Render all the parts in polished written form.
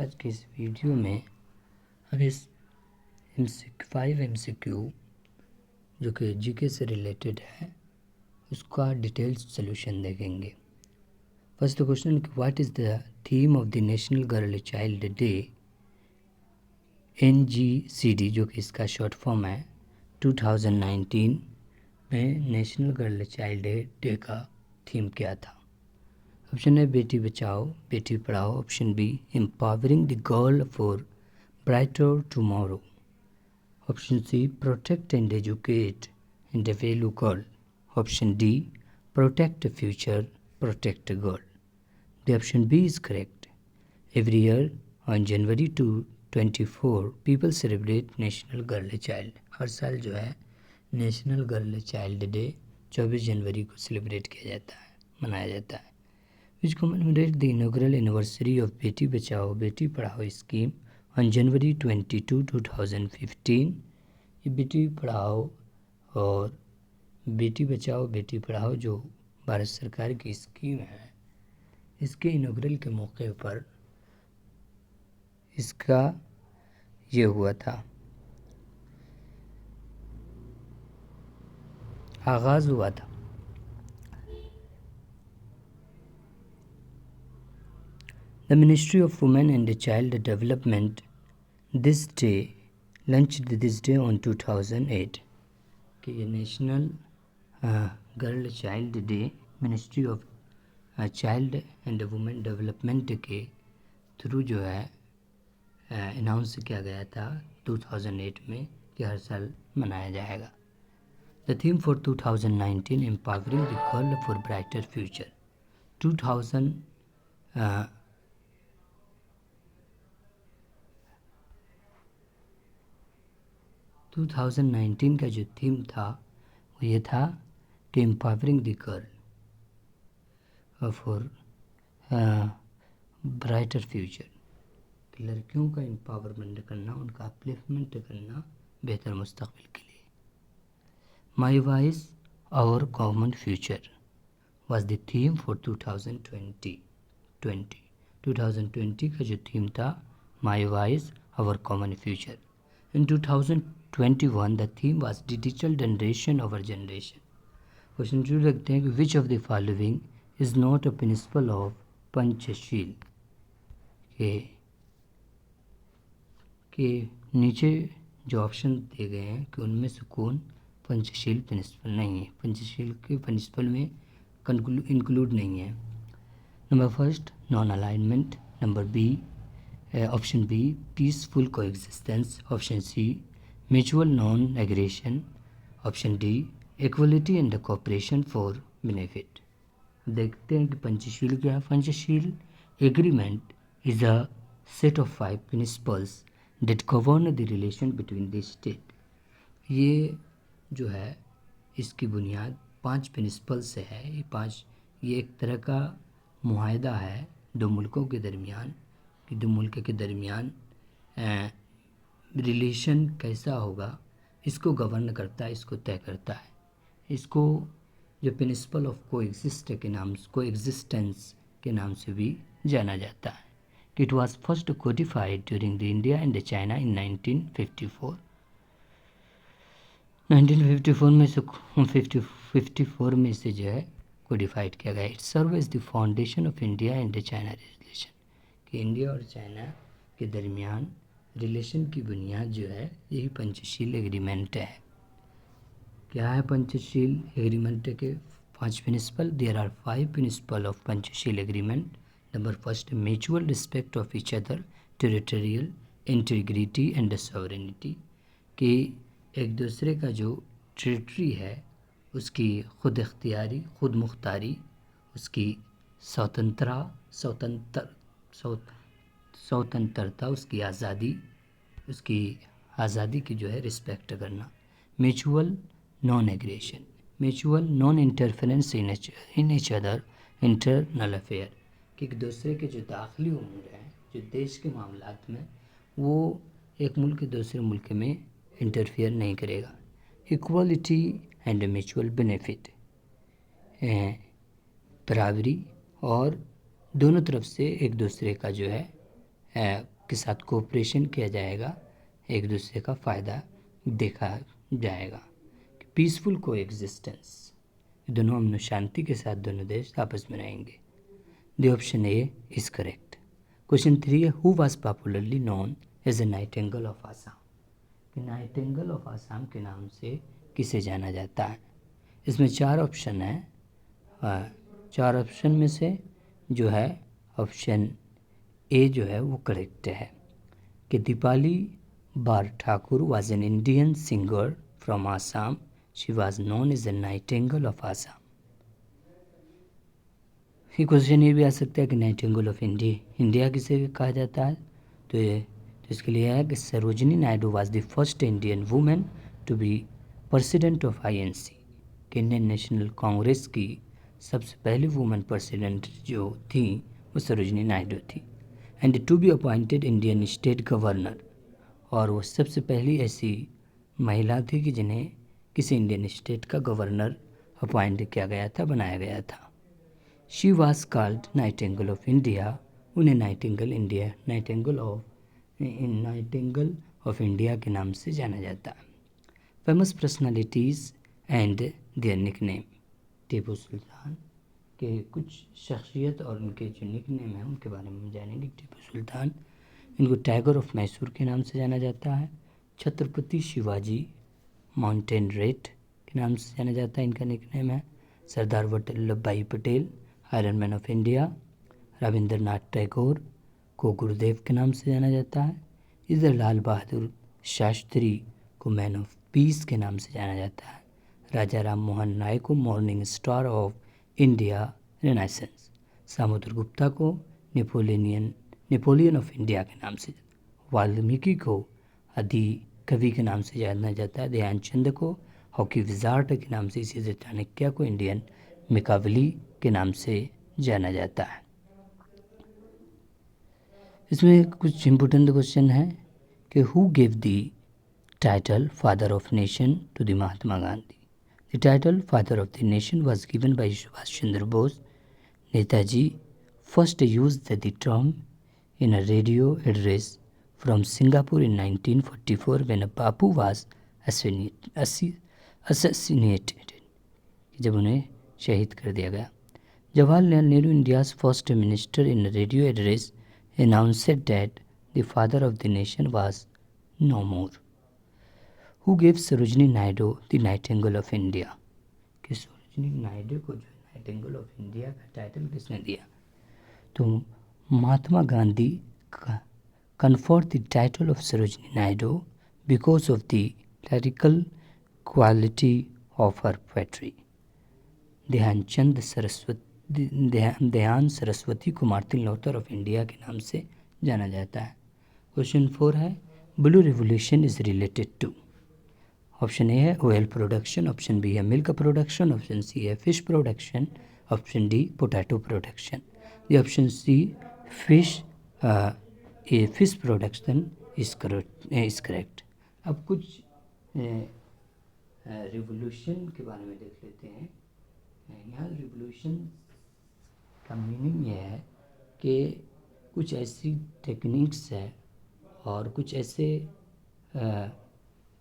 आज के इस वीडियो में हम इस MCQ 5 MCQ जो कि जीके से रिलेटेड है उसका डिटेल्ड सोल्यूशन देखेंगे। First question, what is the theme of the national girl child day NGCD, जो कि इसका शॉर्ट फॉर्म है। 2019 में नेशनल गर्ल चाइल्ड डे का थीम क्या था? ऑप्शन है बेटी बचाओ बेटी पढ़ाओ, option B empowering the girl for brighter tomorrow, option C protect and educate and value girl, option D protect future protect girl. The option B is correct. Every year on January 24 people celebrate national girl child. हर साल जो है national girl child day 24 जनवरी को celebrate किया जाता है, मनाया जाता है। Which commemorate the inaugural anniversary of Beti बचाओ बेटी पढ़ाओ स्कीम ऑन जनवरी 22, 2015। ये बेटी पढ़ाओ और बेटी बचाओ बेटी पढ़ाओ जो भारत सरकार की स्कीम है, इसके इनॉग्रल के मौके पर इसका ये हुआ था, आगाज़ हुआ था। The Ministry of Women and Child Development launched this day on 2008 कि ये national girl child day ministry of child and women development के थ्रू जो है अनाउंस किया गया था 2008 में कि हर साल मनाया जाएगा। The theme for 2019 empowering the girl for brighter future. 2019 का जो थीम था वो ये था कि empowering the girl for brighter future, कि लड़कियों का एम्पावरमेंट करना, उनका अपलिफ्टमेंट करना बेहतर मुस्तकबिल के लिए। My voice our common future was the theme for 2020 का जो थीम था my voice our common future. In 2021 the theme was digital generation our generation. Question जरूर रखते हैं कि which of the following is not a principle of Panchsheel, के नीचे जो ऑप्शन दिए गए हैं कि उनमें से कौन पंचशील प्रिंसिपल नहीं है, पंचशील के प्रिंसिपल में इंक्लूड नहीं है। Number first non alignment, number B option B peaceful coexistence, option C mutual non aggression, option D equality and cooperation for benefit. देखते हैं कि पंचशील क्या है। Panchsheel agreement is a set of 5 principles that govern the relation between the state. ये जो है इसकी बुनियाद 5 प्रिंसिपल से है। ये एक तरह का मुआहदा है दो मुल्कों के दरमियान कि दो मुल्क के दरमियान रिलेशन कैसा होगा इसको गवर्न करता है, इसको तय करता है। इसको जो प्रिंसिपल ऑफ कोएग्जिस्टेंस के नाम से भी जाना जाता है। It was first codified during the India and China in 1954. 1954 में से 54 में से जो है कोडिफाइड किया गया। It serve as the foundation of India and China relation, कि इंडिया और चाइना के दरमियान रिलेशन की बुनियाद जो है यही पंचशील एग्रीमेंट है। क्या है पंचशील एग्रीमेंट के 5 principle? There are 5 principle of Panchsheel agreement. Number first mutual respect of each other, territorial integrity and sovereignty, कि एक दूसरे का जो टेरिटरी है उसकी खुद इख्तियारी खुद मुख्तारी, उसकी स्वतंत्रता, उसकी आज़ादी की जो है रिस्पेक्ट करना। Mutual non aggression, mutual non interference in each other internal affair, कि एक दूसरे के जो दाखिली उमूर हैं, जो देश के मामलात में, वो एक मुल्क दूसरे मुल्क में इंटरफेयर नहीं करेगा। इक्वलिटी एंड म्यूचुअल बेनिफिट, बराबरी और दोनों तरफ से एक दूसरे का जो है उसके साथ कोऑपरेशन किया जाएगा, एक दूसरे का फ़ायदा देखा जाएगा। पीसफुल को एग्जिस्टेंस, दोनों अमन शांति के साथ दोनों देश आपस में रहेंगे। The option A is correct. Question 3 है, who was popularly known as a nightingale of Assam. कि नाइटिंगेल ऑफ आसाम के नाम से किसे जाना जाता है। इसमें 4 ऑप्शन है। 4 ऑप्शन में से जो है ऑप्शन ए जो है वो करेक्ट है कि Dipali Barthakur was an Indian singer from Assam, she was known as the nightingale of Assam. ये क्वेश्चन ये भी आ सकता है कि नाइटिंगेल ऑफ इंडिया किसे कहा जाता है। तो इसके लिए है कि Sarojini Naidu was the first Indian women to be president of INC. कि इंडियन नेशनल कांग्रेस की सबसे पहली वुमेन प्रेसिडेंट जो थी वो सरोजिनी नायडू थी। And to be appointed Indian state governor, और वो सबसे पहली ऐसी महिला थी कि जिन्हें किसी इंडियन स्टेट का गवर्नर अपॉइंट किया गया था, बनाया गया था। She was called nightingale of India, उन्हें नाइटिंगेल ऑफ इंडिया के नाम से जाना जाता है। Famous personalities and their nickname. Tipu Sultan के कुछ शख्सियत और उनके जो निकनेम हैं उनके बारे में हम जानेंगे। टीपू सुल्तान, इनको टाइगर ऑफ मैसूर के नाम से जाना जाता है। छत्रपति शिवाजी माउंटेन रेड के नाम से जाना जाता है, इनका निकनेम है। सरदार वल्लभ भाई Patel, iron man of India. Rabindranath Tagore को गुरुदेव के नाम से जाना जाता है। इधर लाल बहादुर शास्त्री को मैन ऑफ पीस के नाम से जाना जाता है। राजा राम मोहन राय को morning star of India renaissance. Samudragupta को नेपोलियन ऑफ इंडिया के नाम से, वाल्मीकि को आदि कवि के नाम से जाना जाता है। ध्यानचंद को हॉकी विजार्ड के नाम से, इसी से चाणक्य को इंडियन मिकावली के नाम से जाना जाता है। इसमें कुछ इम्पोर्टेंट क्वेश्चन है कि who give the title father of nation to the Mahatma Gandhi. The title father of the nation was given by Subhash Chandra Bose. Netaji first used the term in a radio address from Singapore in 1944 when Bapu was assassinated, जब उन्हें शहीद कर दिया गया। Jawaharlal Nehru, India's first minister, in radio address announced that the father of the nation was no more. Who gave Sarojini Naidu the Nightingale of India? कि सरोजिनी नायडू को जो Nightingale of India का टाइटल किसने दिया? तो Mahatma Gandhi conferred the title of Sarojini Naidu because of the lyrical quality of her poetry. ध्यान सरस्वती को Martin Luther of India के नाम से जाना जाता है। क्वेश्चन 4 है, blue revolution is related to. Option A है ऑयल प्रोडक्शन, ऑप्शन बी है मिल्क प्रोडक्शन, ऑप्शन सी है fish production, option D potato production. The option C fish production is correct. अब कुछ रिवोल्यूशन के बारे में देख लेते हैं। यहाँ रिवोल्यूशन का मीनिंग यह है कि कुछ ऐसी टेक्निक्स है और कुछ ऐसे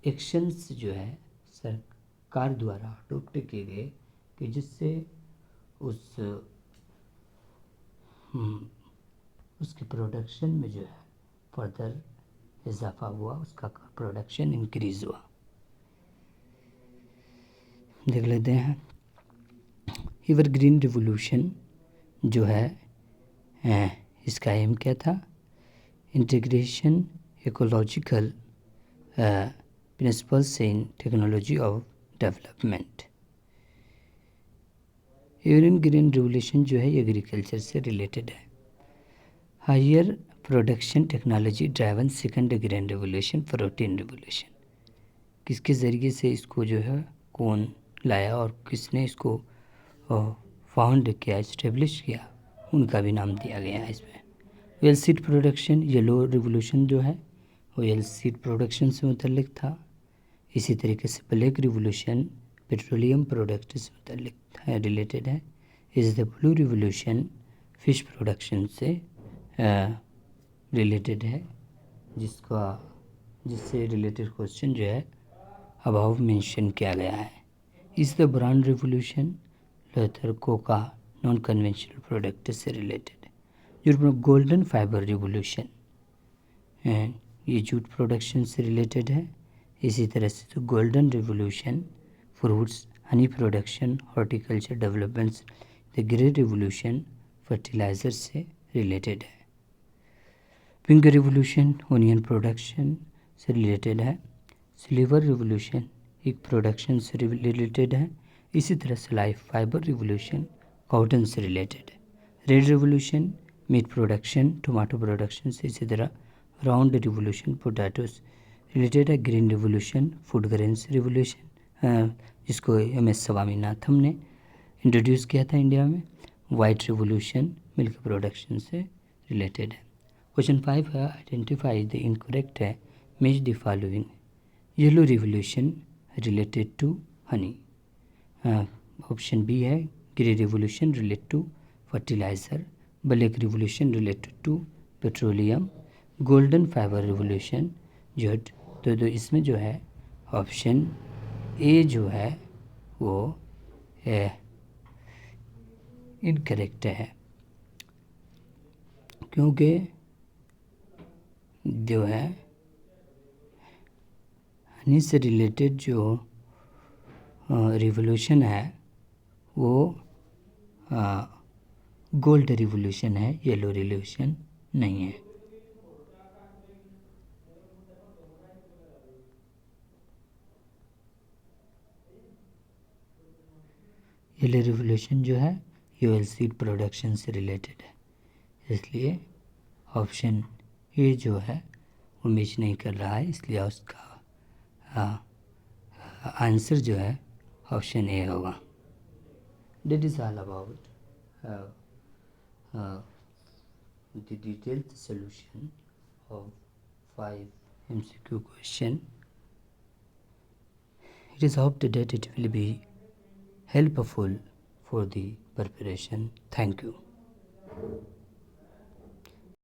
एक्शंस जो है सरकार द्वारा अडोप्ट किए गए कि जिससे उसके प्रोडक्शन में जो है फर्दर इजाफा हुआ, उसका प्रोडक्शन इंक्रीज हुआ। देख लेते हैं। एवरग्रीन रिवोल्यूशन जो है इसका एम क्या था? Integration ecological principles in technology of development. Evergreen revolution जो है एग्रीकल्चर से रिलेटेड है। Higher production technology driven second green revolution, protein revolution. किसके ज़रिए से इसको जो है कौन लाया और किसने इसको फाउंड किया, इस्टेब्लिश किया, उनका भी नाम दिया गया है इसमें। Oil seed production, yellow revolution जो है ऑयल सीड प्रोडक्शन से मुतल्लिक था। इसी तरीके से ब्लैक रिवोल्यूशन पेट्रोलियम प्रोडक्ट से मुतल्लिक रिलेटेड है। इस the blue revolution fish production से रिलेटेड है। जिससे रिलेटेड क्वेश्चन जो है अबाव मेंशन किया गया है। इस the brand revolution leather cocoa non conventional product से रिलेटेड है। यूरोप में गोल्डन फाइबर रिवोल्यूशन ये जूट प्रोडक्शन से रिलेटेड है। इसी तरह से तो golden revolution fruits honey production horticulture developments, the grey revolution fertiliser से रिलेटेड है। पिंक रिवोल्यूशन ओनियन प्रोडक्शन से रिलेटेड है। सिल्वर रिवोल्यूशन एक प्रोडक्शन से रिलेटेड है। इसी तरह से लाइफ फाइबर रिवोल्यूशन कॉटन से रिलेटेड है। Red revolution meet production tomato production से, इसी तरह राउंड रिवोल्यूशन पोटैटो से रिलेटेड है। Green revolution food grains revolution जिसको MS स्वामीनाथन ने इंट्रोड्यूस किया था इंडिया में। वाइट रिवोल्यूशन मिल्क प्रोडक्शन से रिलेटेड है। क्वेश्चन 5 है आइडेंटिफाई द इनकरेक्ट है match the following. Yellow revolution related to honey, option B है। Grey revolution related to fertiliser, black revolution related to petroleum, golden fibre revolution जो तो इसमें जो है ऑप्शन ए जो है वो इनकरेक्ट है, क्योंकि जो है हनी से रिलेटेड जो रिवोल्यूशन है वो गोल्ड रिवोल्यूशन है, येलो रिवोल्यूशन नहीं है। येलो रिवोल्यूशन जो है यूएल सीड प्रोडक्शन से रिलेटेड है, इसलिए ऑप्शन ए जो है वो मैच नहीं कर रहा है, इसलिए उसका आंसर जो है ऑप्शन ए होगा। That is all about the detailed solution of 5 MCQ question. It is hoped that it will be helpful for the preparation. Thank you.